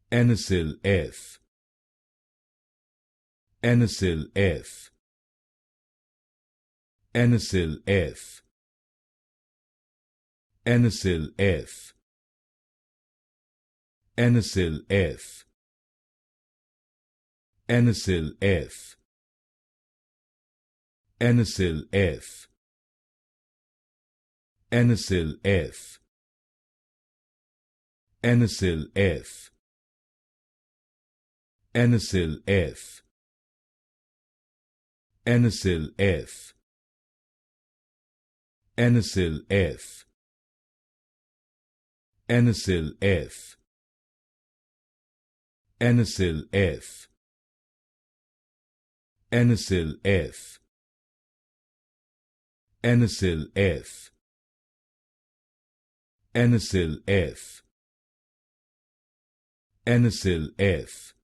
Enisyl-F, Enisyl-F, Enisyl-F, Enisyl-F, Enisyl-F, Enisyl-F, Enisyl-F, Enisyl-F, Enisyl-F, Enisyl-F, Enisyl-F, Enisyl-F, Enisyl-F, Enisyl-F, Enisyl-F, Enisyl-F, Enisyl-F, Enisyl-F,